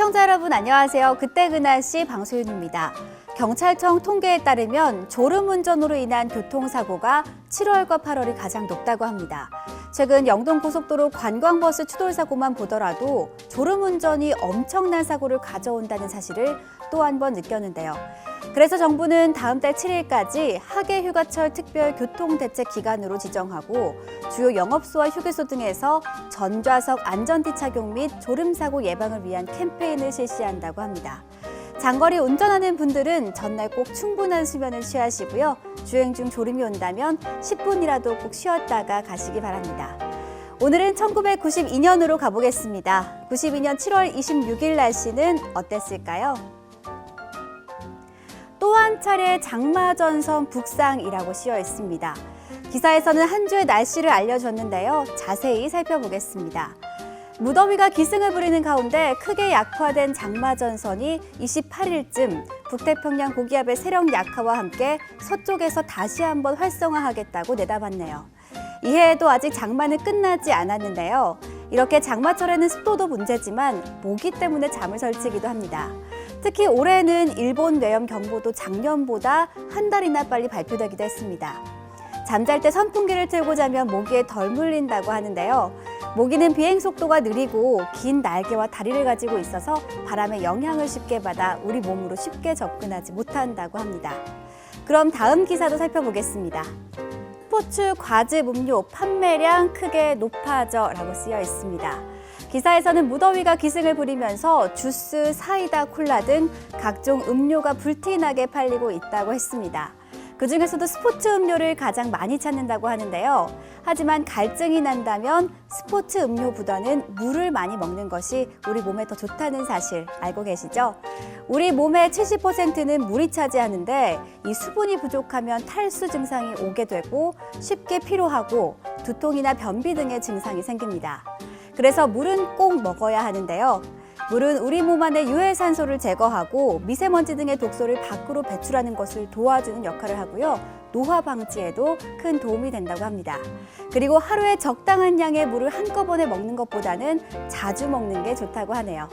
시청자 여러분 안녕하세요. 그때 그 날씨 방소윤입니다. 경찰청 통계에 따르면 졸음운전으로 인한 교통사고가 7월과 8월이 가장 높다고 합니다. 최근 영동고속도로 관광버스 추돌사고만 보더라도 졸음운전이 엄청난 사고를 가져온다는 사실을 또 한 번 느꼈는데요. 그래서 정부는 다음 달 7일까지 하계휴가철 특별교통대책 기간으로 지정하고 주요 영업소와 휴게소 등에서 전좌석 안전띠 착용 및 졸음사고 예방을 위한 캠페인을 실시한다고 합니다. 장거리 운전하는 분들은 전날 꼭 충분한 수면을 취하시고요. 주행 중 졸음이 온다면 10분이라도 꼭 쉬었다가 가시기 바랍니다. 오늘은 1992년으로 가보겠습니다. 92년 7월 26일 날씨는 어땠을까요? 또 한 차례 장마전선 북상이라고 씌어 있습니다. 기사에서는 한 주의 날씨를 알려줬는데요. 자세히 살펴보겠습니다. 무더위가 기승을 부리는 가운데 크게 약화된 장마전선이 28일쯤 북태평양 고기압의 세력 약화와 함께 서쪽에서 다시 한번 활성화하겠다고 내다봤네요. 이해에도 아직 장마는 끝나지 않았는데요. 이렇게 장마철에는 습도도 문제지만 모기 때문에 잠을 설치기도 합니다. 특히 올해는 일본 뇌염 경보도 작년보다 한 달이나 빨리 발표되기도 했습니다. 잠잘 때 선풍기를 틀고 자면 모기에 덜 물린다고 하는데요. 모기는 비행 속도가 느리고 긴 날개와 다리를 가지고 있어서 바람의 영향을 쉽게 받아 우리 몸으로 쉽게 접근하지 못한다고 합니다. 그럼 다음 기사도 살펴보겠습니다. 스포츠 과즙 음료 판매량 크게 높아져라고 쓰여 있습니다. 기사에서는 무더위가 기승을 부리면서 주스, 사이다, 콜라 등 각종 음료가 불티나게 팔리고 있다고 했습니다. 그중에서도 스포츠 음료를 가장 많이 찾는다고 하는데요. 하지만 갈증이 난다면 스포츠 음료보다는 물을 많이 먹는 것이 우리 몸에 더 좋다는 사실 알고 계시죠? 우리 몸의 70%는 물이 차지하는데 이 수분이 부족하면 탈수 증상이 오게 되고 쉽게 피로하고 두통이나 변비 등의 증상이 생깁니다. 그래서 물은 꼭 먹어야 하는데요. 물은 우리 몸 안의 유해산소를 제거하고 미세먼지 등의 독소를 밖으로 배출하는 것을 도와주는 역할을 하고요. 노화 방지에도 큰 도움이 된다고 합니다. 그리고 하루에 적당한 양의 물을 한꺼번에 먹는 것보다는 자주 먹는 게 좋다고 하네요.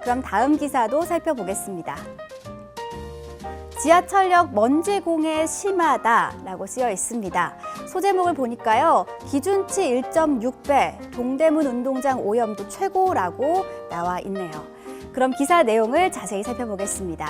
그럼 다음 기사도 살펴보겠습니다. 지하철역 먼지 공해 심하다라고 쓰여 있습니다. 소제목을 보니까요. 기준치 1.6배, 동대문 운동장 오염도 최고라고 나와 있네요. 그럼 기사 내용을 자세히 살펴보겠습니다.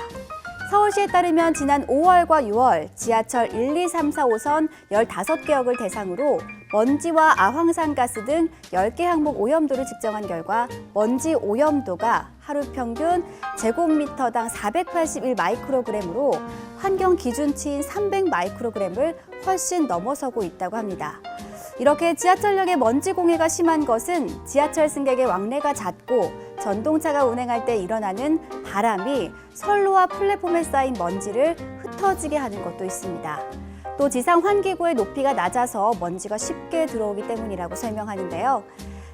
서울시에 따르면 지난 5월과 6월 지하철 1, 2, 3, 4, 5선 15개역을 대상으로 먼지와 아황산가스 등 10개 항목 오염도를 측정한 결과 먼지 오염도가 하루 평균 제곱미터당 481 마이크로그램으로 환경 기준치인 300 마이크로그램을 훨씬 넘어서고 있다고 합니다. 이렇게 지하철역의 먼지 공해가 심한 것은 지하철 승객의 왕래가 잦고 전동차가 운행할 때 일어나는 바람이 선로와 플랫폼에 쌓인 먼지를 흩어지게 하는 것도 있습니다. 또 지상 환기구의 높이가 낮아서 먼지가 쉽게 들어오기 때문이라고 설명하는데요.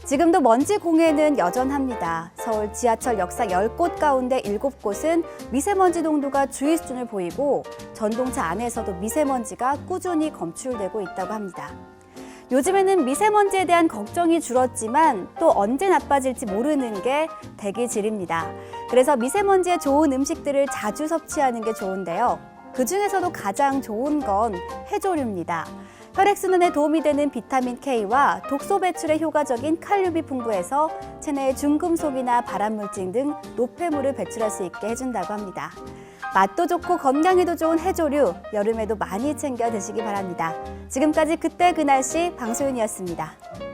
지금도 먼지 공해는 여전합니다. 서울 지하철 역사 10곳 가운데 7곳은 미세먼지 농도가 주의 수준을 보이고 전동차 안에서도 미세먼지가 꾸준히 검출되고 있다고 합니다. 요즘에는 미세먼지에 대한 걱정이 줄었지만 또 언제 나빠질지 모르는 게 대기질입니다. 그래서 미세먼지에 좋은 음식들을 자주 섭취하는 게 좋은데요. 그중에서도 가장 좋은 건 해조류입니다. 혈액순환에 도움이 되는 비타민 K와 독소 배출에 효과적인 칼륨이 풍부해서 체내의 중금속이나 발암물질 등 노폐물을 배출할 수 있게 해준다고 합니다. 맛도 좋고 건강에도 좋은 해조류, 여름에도 많이 챙겨 드시기 바랍니다. 지금까지 그때 그 날씨 방소윤이었습니다.